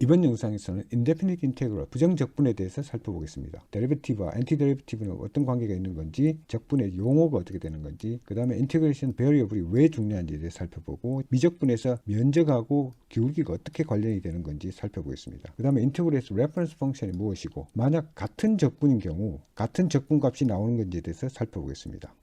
이번 영상에서는 indefinite integral, 부정적분에 대해서 살펴보겠습니다. 데리베티브와 엔티데리베티브는 어떤 관계가 있는 건지, 적분의 용어가 어떻게 되는 건지, 그 다음에 인테그레이션 베리어블이 왜 중요한지에 대해서 살펴보고, 미적분에서 면적하고 기울기가 어떻게 관련이 되는 건지 살펴보겠습니다. 그 다음에 인테그레이션 레퍼런스 펑션이 무엇이고, 만약 같은 적분인 경우 같은 적분 값이 나오는 건지에 대해서 살펴보겠습니다.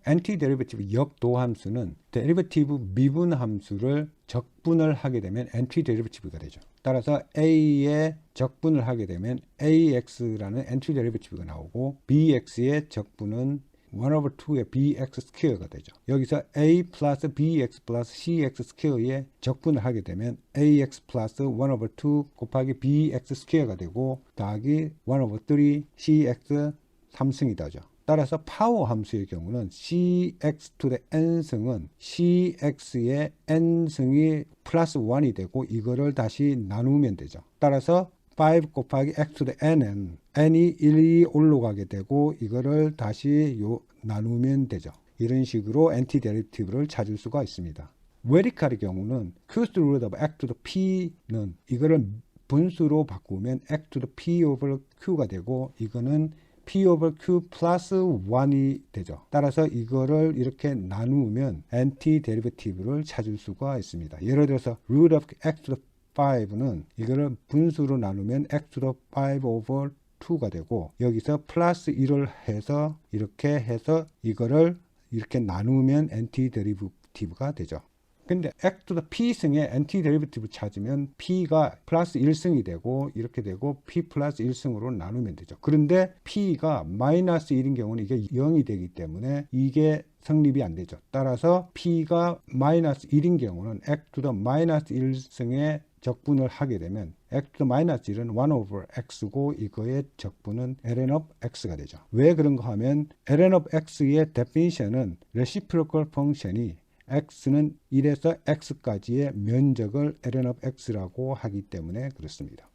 엔티데리베티브 역도함수는 데리베티브 미분 함수를 적분을 하게 되면 엔티데리베티브가 되죠. 따라서 a의 적분을 하게 되면 ax라는 엔티데리베티브가 나오고, bx의 적분은 1 over 2의 bx 스퀘어가 되죠. 여기서 a 플러스 bx 플러스 cx 스퀘어의 적분을 하게 되면 ax 플러스 1 over 2 곱하기 bx 스퀘어가 되고, 더하기 1 over 3 cx 3승이 되죠. 따라서 파워 함수의 경우는 cx to the n승은 cx의 n승이 플러스 1이 되고, 이거를 다시 나누면 되죠. 따라서 5 곱하기 x to the n은 n이 1이 올라가게 되고, 이거를 다시 나누면 되죠. 이런 식으로 엔티데리베티브를 찾을 수가 있습니다. vertical의 경우는 cubed root of x to the p는 이거를 분수로 바꾸면 x to the p over q가 되고, 이거는 p over q 플러스 1이 되죠. 따라서 이거를 이렇게 나누면 엔티데리베티브를 찾을 수가 있습니다. 예를 들어서 root of x to the 5는 이거를 분수로 나누면 x to the 5 over 2가 되고, 여기서 플러스 1을 해서 이렇게 해서 이거를 이렇게 나누면 엔티데리베티브가 되죠. 근데 x to the p승의 엔티데리베티브 찾으면 p가 플러스 1승이 되고, 이렇게 되고 p 플러스 1승으로 나누면 되죠. 그런데 p가 마이너스 1인 경우는 이게 0이 되기 때문에 이게 성립이 안 되죠. 따라서 p가 마이너스 1인 경우는 x to the 마이너스 1승의 적분을 하게 되면 x to the 마이너스 1은 1 over x고, 이거의 적분은 ln of x가 되죠. 왜 그런가 하면 ln of x의 definition은 reciprocal 펑션이 x는 1에서 x까지의 면적을 ln of x라고 하기 때문에 그렇습니다.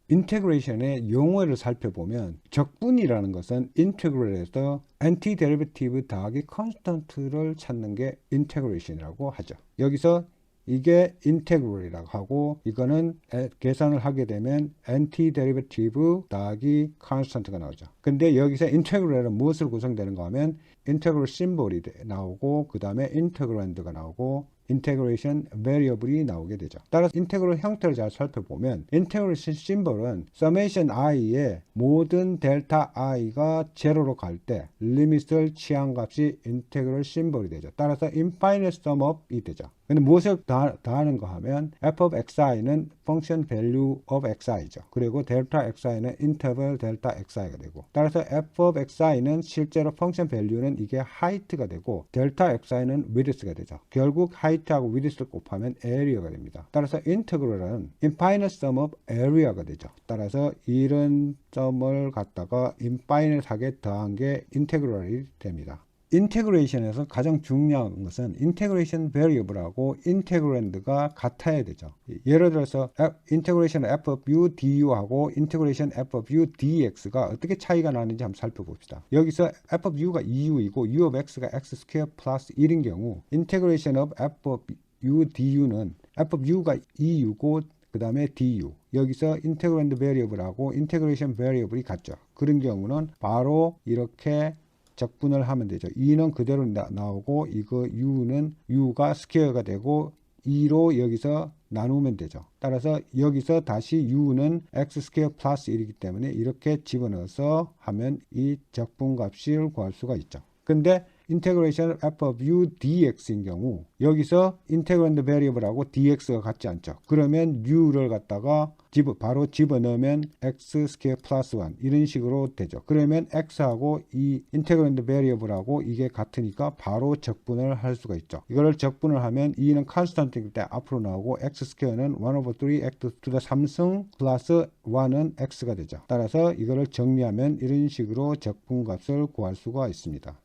인테그레이션의 용어를 살펴보면, 적분이라는 것은 인테그럴에서 엔티데리베티브 더하기 컨스턴트를 찾는 게 인테그레이션이라고 하죠. 여기서 이게 인테그럴이라고 하고, 이거는 계산을 하게 되면 엔티데리베티브 더하기 컨스턴트가 나오죠. 근데 여기서 인테그럴은 무엇으로 구성되는가 하면 인테그럴 심볼이 나오고, 그 다음에 인테그란드가 나오고, 인테그레이션 베리어블이 나오게 되죠. 따라서 인테그럴 형태를 잘 살펴보면, 인테그레이션 심볼은 서메이션 i의 모든 델타 i가 제로로 갈 때 리미트를 취한 값이 인테그럴 심볼이 되죠. 따라서 infinite sum up이 되죠. 근데 무엇을 더하는가 하면 f of xi는 function value of xi죠. 그리고 델타 xi는 interval 델타 xi가 되고, 따라서 f of xi는 실제로 function value는 이게 height가 되고, 델타 xi는 width가 되죠. 결국 height하고 width를 곱하면 area가 됩니다. 따라서 integral은 infinite sum of area가 되죠. 따라서 이런 점을 갖다가 infinite하게 더한 게 integral이 됩니다. 인테그레이션에서 가장 중요한 것은 인테그레이션 베리어블하고 인테그랜드가 같아야 되죠. 예를 들어서 인테그레이션 f of u du하고 인테그레이션 f of u dx가 어떻게 차이가 나는지 한번 살펴봅시다. 여기서 f of u가 2u이고 u of x가 x 스퀘어 플러스 1인 경우, 인테그레이션 of f of u du는 f of u가 2u고 그 다음에 du, 여기서 인테그랜드 베리어블하고 인테그레이션 베리어블이 같죠. 그런 경우는 바로 이렇게 적분을 하면 되죠. 2는 그대로 나오고, 이거 u는 u가 스퀘어가 되고 2로 여기서 나누면 되죠. 따라서 여기서 다시 u는 x 스퀘어 플러스 1이기 때문에 이렇게 집어넣어서 하면 이 적분값을 구할 수가 있죠. 근데 인테그레이션 f of u dx인 경우, 여기서 인테그랜드 베리어블하고 dx가 같지 않죠. 그러면 u를 갖다가 바로 집어넣으면 x 스퀘어 플러스 1 이런 식으로 되죠. 그러면 x하고 이 인테그랜드 베리어블하고 이게 같으니까 바로 적분을 할 수가 있죠. 이거를 적분을 하면 2는 컨스턴트이기 때문에 앞으로 나오고, x 스퀘어는 1 over 3 x to the 3승 플러스 1은 x가 되죠. 따라서 이거를 정리하면 이런 식으로 적분값을 구할 수가 있습니다.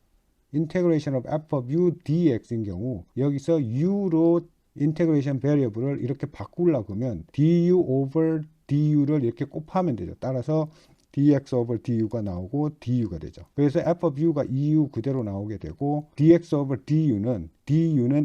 인테그레이션 of f of u dx인 경우, 여기서 u로 인테그레이션 베리어블을 이렇게 바꾸려고 하면 du over du를 이렇게 곱하면 되죠. 따라서 dx over du가 나오고 du가 되죠. 그래서 f of u가 eu 그대로 나오게 되고, dx over du는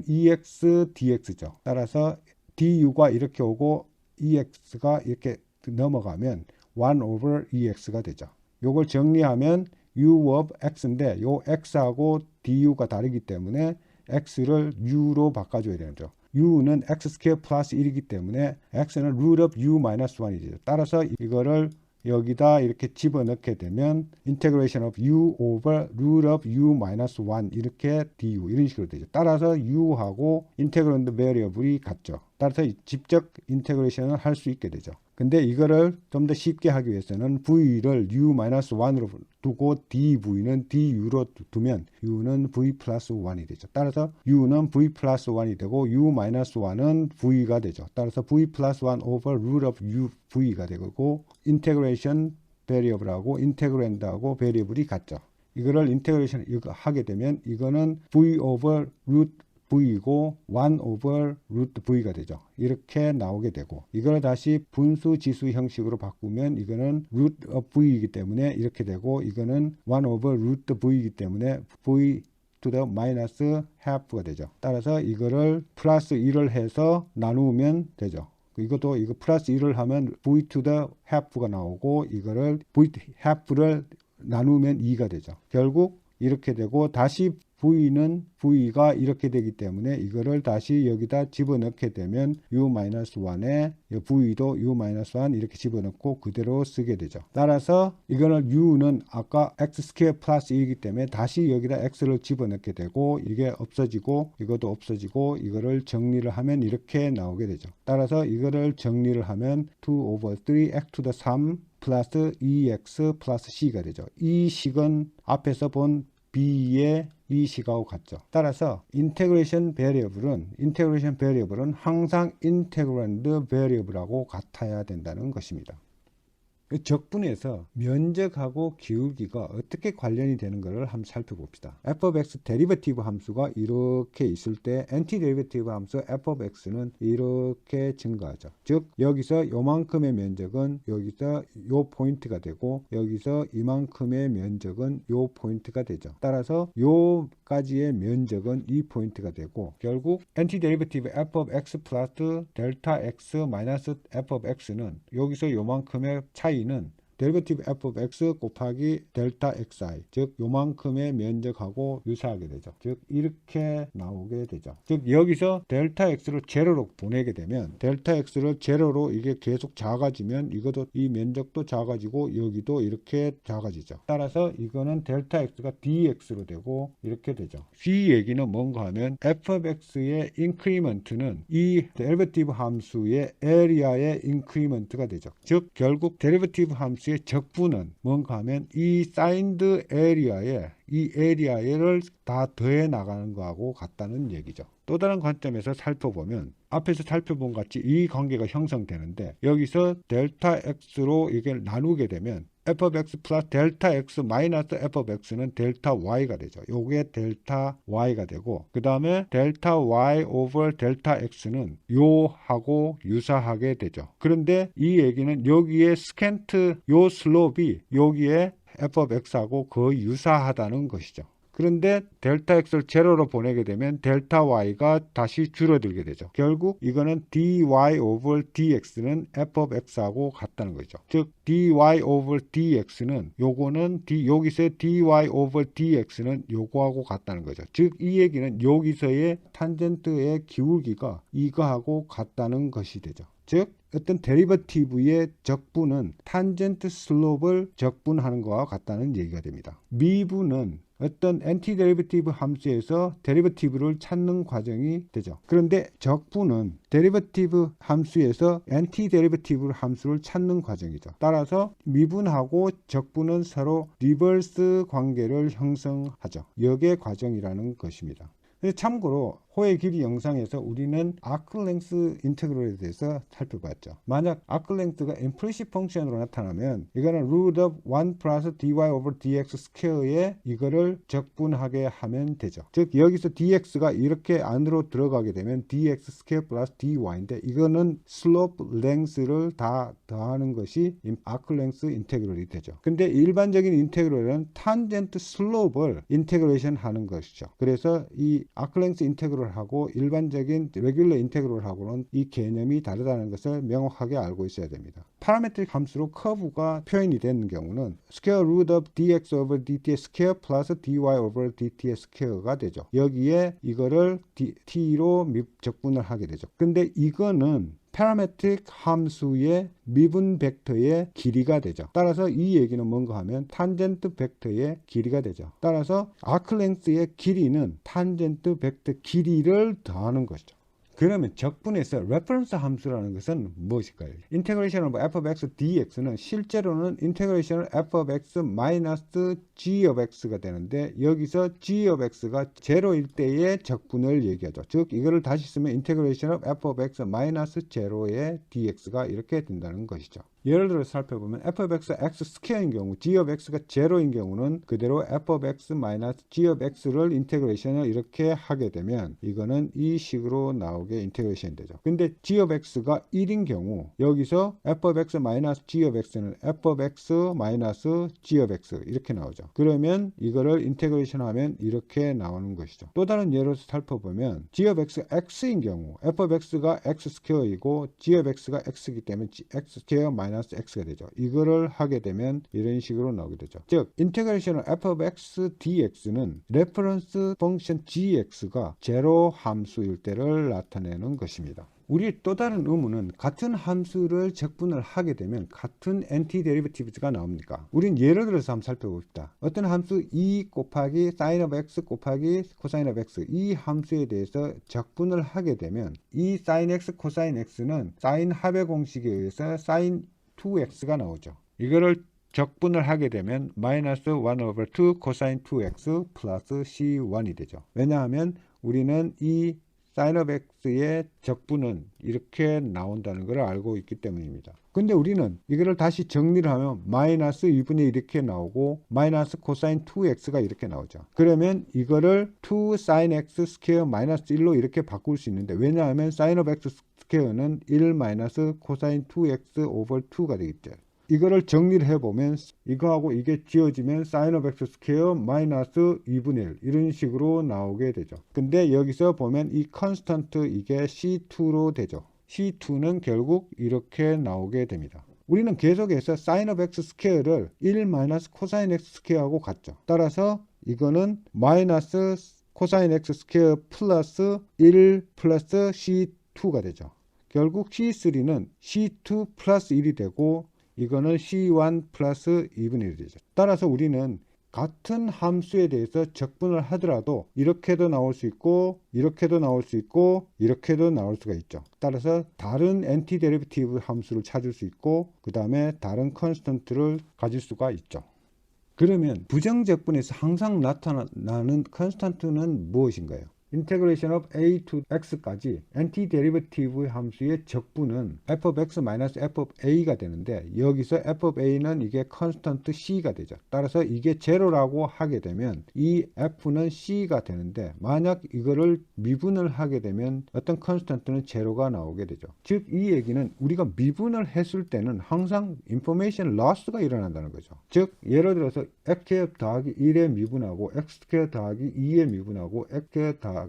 ex dx죠. 따라서 du가 이렇게 오고 ex가 이렇게 넘어가면 1 over 2x가 되죠. 요걸 정리하면 u of x인데 요 x하고 du가 다르기 때문에 x를 u로 바꿔줘야 되죠. u는 x 스퀘어 플러스 1이기 때문에 x는 root of u 마이너스 1이 되죠. 따라서 이거를 여기다 이렇게 집어넣게 되면 integration of u over root of u minus 1 이렇게 du 이런 식으로 되죠. 따라서 u하고 integrand variable이 같죠. 따라서 직접 인테그레이션을 할 수 있게 되죠. 근데 이거를 좀 더 쉽게 하기 위해서는 v를 u-1으로 두고 dv는 du로 두면 u는 v 플러스 1이 되죠. 따라서 u는 v 플러스 1이 되고 u-1은 v가 되죠. 따라서 v 플러스 1 over root of u v가 되고 인테그레이션 베리어블하고 인테그랜드하고 베리어블이 같죠. 이거를 인테그레이션 하게 되면 이거는 v over root v이고 1 over root v가 되죠. 이렇게 나오게 되고 이걸 다시 분수 지수 형식으로 바꾸면 이거는 root of v이기 때문에 이렇게 되고 이거는 1 over root v이기 때문에 v to the minus half가 되죠. 따라서 이거를 플러스 1을 해서 나누면 되죠. 이것도 이거 플러스 1을 하면 v to the half가 나오고 이거를 v half를 나누면 2가 되죠. 결국 이렇게 되고 다시 v가 이렇게 되기 때문에 이거를 다시 여기다 집어넣게 되면 u-1에 v도 u-1 이렇게 집어넣고 그대로 쓰게 되죠. 따라서 이거는 u는 아까 x 스퀘어 플러스 2이기 때문에 다시 여기다 x를 집어넣게 되고 이게 없어지고 이것도 없어지고 이거를 정리를 하면 이렇게 나오게 되죠. 따라서 이거를 정리를 하면 2 over 3x to the 3 플러스 2x 플러스 c가 되죠. 이 식은 앞에서 본 b의 이 식하고 같죠. 따라서 인테그레이션 베리어블은 항상 인테그란드 베리어블하고 같아야 된다는 것입니다. 적분에서 면적하고 기울기가 어떻게 관련이 되는 것을 한번 살펴봅시다. f of x 데리버티브 함수가 이렇게 있을 때 엔티데리버티브 함수 f of x는 이렇게 증가하죠. 즉 여기서 요만큼의 면적은 여기서 요 포인트가 되고 여기서 이만큼의 면적은 요 포인트가 되죠. 따라서 요까지의 면적은 이 포인트가 되고 결국 엔티데리버티브 f of x 플러스 델타 x 마이너스 f of x는 여기서 요만큼의 차이는 데리버티브 f of x 곱하기 델타 xi 즉 요만큼의 면적하고 유사하게 되죠. 즉 이렇게 나오게 되죠. 즉 여기서 델타 x를 제로로 보내게 되면 델타 x를 제로로 이게 계속 작아지면 이것도 이 면적도 작아지고 여기도 이렇게 작아지죠. 따라서 이거는 델타 x가 dx로 되고 이렇게 되죠. 이 얘기는 뭔가 하면 f of x의 인크리먼트는 이 데리버티브 함수의 에리아의 인크리먼트가 되죠. 즉 결국 데리버티브 함수의 적분은 뭔가 하면 이 사인드 에리아에 이 에리아를 다 더해 나가는 거하고 같다는 얘기죠. 또 다른 관점에서 살펴보면 앞에서 살펴본 같이 이 관계가 형성되는데 여기서 델타 x로 이게 나누게 되면 f of x 플러스 델타 x 마이너스 f of x는 델타 y가 되죠. 요게 델타 y가 되고 그 다음에 델타 y over 델타 x는 요하고 유사하게 되죠. 그런데 이 얘기는 여기에 스캔트 요 슬롭이 여기에 f of x하고 거의 유사하다는 것이죠. 그런데 델타 x를 제로로 보내게 되면 델타 y가 다시 줄어들게 되죠. 결국 이거는 dy over dx는 f of x하고 같다는 거죠. 즉 dy over dx는 요거는 여기서의 dy over dx는 요거하고 같다는 거죠. 즉 이 얘기는 여기서의 탄젠트의 기울기가 이거하고 같다는 것이 되죠. 즉 어떤 데리버티브의 적분은 탄젠트 슬롭을 적분하는 것과 같다는 얘기가 됩니다. 미분은 어떤 엔티데리버티브 함수에서 데리버티브를 찾는 과정이 되죠. 그런데 적분은 데리버티브 함수에서 엔티데리버티브 함수를 찾는 과정이죠. 따라서 미분하고 적분은 서로 리버스 관계를 형성하죠. 역의 과정이라는 것입니다. 참고로 호의 길이 영상에서 우리는 아크랭스 인테그럴에 대해서 살펴봤죠. 만약 아크랭스가 임플리시트 펑션으로 나타나면 이거는 root of 1 플러스 dy over dx 스퀘어에 이거를 적분하게 하면 되죠. 즉 여기서 dx가 이렇게 안으로 들어가게 되면 dx 스퀘어 플러스 dy인데 이거는 슬로프 랭스를 다 더하는 것이 아크랭스 인테그럴이 되죠. 근데 일반적인 인테그럴은 탄젠트 슬롭을 인테그레이션 하는 것이죠. 그래서 이 아크랭스 인테그럴 인테그럴하고 일반적인 레귤러 인테그럴하고는 이 개념이 다르다는 것을 명확하게 알고 있어야 됩니다. 파라메트릭 함수로 커브가 표현이 되는 경우는 square root of dx over dt의 스퀘어 플러스 dy over dt의 스퀘어가 되죠. 여기에 이거를 t로 적분을 하게 되죠. 근데 이거는 파라메트릭 함수의 미분 벡터의 길이가 되죠. 따라서 이 얘기는 뭔가 하면 탄젠트 벡터의 길이가 되죠. 따라서 아크 랭스의 길이는 탄젠트 벡터 길이를 더하는 것이죠. 그러면 적분에서 레퍼런스 함수라는 것은 무엇일까요? 인테그레이션 오브 f of x dx는 실제로는 인테그레이션 f of x 마이너스 g of x가 되는데 여기서 g of x가 제로일 때의 적분을 얘기하죠. 즉 이거를 다시 쓰면 인테그레이션 of f of x 마이너스 제로의 dx가 이렇게 된다는 것이죠. 예를 들어 살펴보면 f of x x 스퀘어인 경우 g of x가 제로인 경우는 그대로 f of x 마이너스 g of x를 인테그레이션을 이렇게 하게 되면 이거는 이 식으로 나오게 인테그레이션이 되죠. 근데 g of x가 1인 경우 여기서 f of x 마이너스 g of x는 f of x 마이너스 g of x 이렇게 나오죠. 그러면 이거를 인테그레이션 하면 이렇게 나오는 것이죠. 또 다른 예로 살펴보면 g of x x인 경우 f of x가 x 스퀘어이고 g of x가 x이기 때문에 x 스퀘어 마이너스 x가 되죠. 이거를 하게 되면 이런 식으로 나오게 되죠. 즉 인테그레이션 f of x dx는 레퍼런스 펑션 gx가 제로 함수일 때를 나타내는 것입니다. 우리 또 다른 의문은 같은 함수를 적분을 하게 되면 같은 엔티데리베티브가 나옵니까? 우린 예를 들어서 한번 살펴봅시다. 어떤 함수 2 곱하기 sin of x 곱하기 cosine of x 이 함수에 대해서 적분을 하게 되면 이 sin x, cosine x는 sin 합의 공식에 의해서 sin 2x가 나오죠. 이거를 적분을 하게 되면 마이너스 1 over 2 cosine 2x 플러스 c1이 되죠. 왜냐하면 우리는 이 sin of x의 적분은 이렇게 나온다는 걸 알고 있기 때문입니다. 근데 우리는 이거를 다시 정리를 하면 마이너스 2분의 1 이렇게 나오고 마이너스 코사인 2x가 이렇게 나오죠. 그러면 이거를 2 sin x 스퀘어 마이너스 1로 이렇게 바꿀 수 있는데 왜냐하면 sin of x 스퀘어는 1 마이너스 코사인 2x 오버 2가 되겠죠. 이거를 정리를 해보면 이거하고 이게 지워지면 sin of x 스퀘어 마이너스 2분의 1 이런 식으로 나오게 되죠. 근데 여기서 보면 이 컨스턴트 이게 C2로 되죠. C2는 결국 이렇게 나오게 됩니다. 우리는 계속해서 sin of x 스퀘어를 1 마이너스 코사인 x 스퀘어하고 같죠. 따라서 이거는 마이너스 코사인 x 스퀘어 플러스 1 플러스 C2가 되죠. 결국 C3는 C2 플러스 1이 되고 이거는 C1 플러스 2분의 1이 되죠. 따라서 우리는 같은 함수에 대해서 적분을 하더라도 이렇게도 나올 수 있고 이렇게도 나올 수 있고 이렇게도 나올 수가 있죠. 따라서 다른 엔티데리베티브 함수를 찾을 수 있고 그 다음에 다른 컨스턴트를 가질 수가 있죠. 그러면 부정적분에서 항상 나타나는 컨스턴트는 무엇인가요? 인테그레이션 of a to x까지 엔티데리베티브 함수의 적분은 f of x 마이너스 f of a가 되는데 여기서 f of a는 이게 컨스턴트 c가 되죠. 따라서 이게 제로라고 하게 되면 이 f는 c가 되는데 만약 이거를 미분을 하게 되면 어떤 컨스턴트는 제로가 나오게 되죠. 즉 이 얘기는 우리가 미분을 했을 때는 항상 인포메이션 로스가 일어난다는 거죠. 즉 예를 들어서 x 더하기 1에 미분하고 x 더하기 2에 미분하고 x 더하기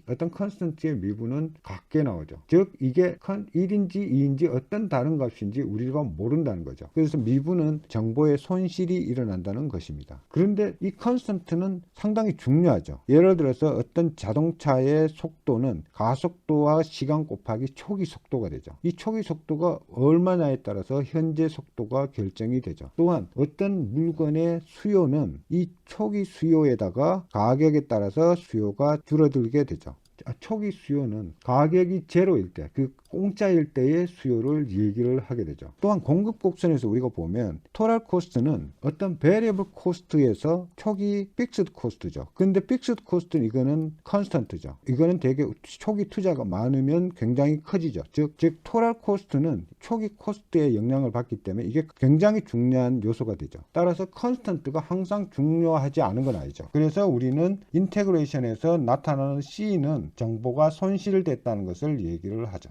어떤 컨스턴트의 미분은 같게 나오죠. 즉 이게 1인지 2인지 어떤 다른 값인지 우리가 모른다는 거죠. 그래서 미분은 정보의 손실이 일어난다는 것입니다. 그런데 이 컨스턴트는 상당히 중요하죠. 예를 들어서 어떤 자동차의 속도는 가속도와 시간 곱하기 초기 속도가 되죠. 이 초기 속도가 얼마냐에 따라서 현재 속도가 결정이 되죠. 또한 어떤 물건의 수요는 이 초기 수요에다가 가격에 따라서 수요가 줄어들게 되죠. 초기 수요는 가격이 제로일 때, 그 공짜일 때의 수요를 얘기를 하게 되죠. 또한 공급 곡선에서 우리가 보면 토탈 코스트는 어떤 베리어블 코스트에서 초기 픽스드 코스트죠. 근데 픽스드 코스트는 이거는 컨스턴트죠. 이거는 되게 초기 투자가 많으면 굉장히 커지죠. 즉 토탈 코스트는 초기 코스트에 영향을 받기 때문에 이게 굉장히 중요한 요소가 되죠. 따라서 컨스턴트가 항상 중요하지 않은 건 아니죠. 그래서 우리는 인테그레이션에서 나타나는 C는 정보가 손실됐다는 것을 얘기를 하죠.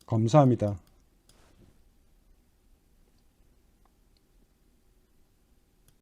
감사합니다.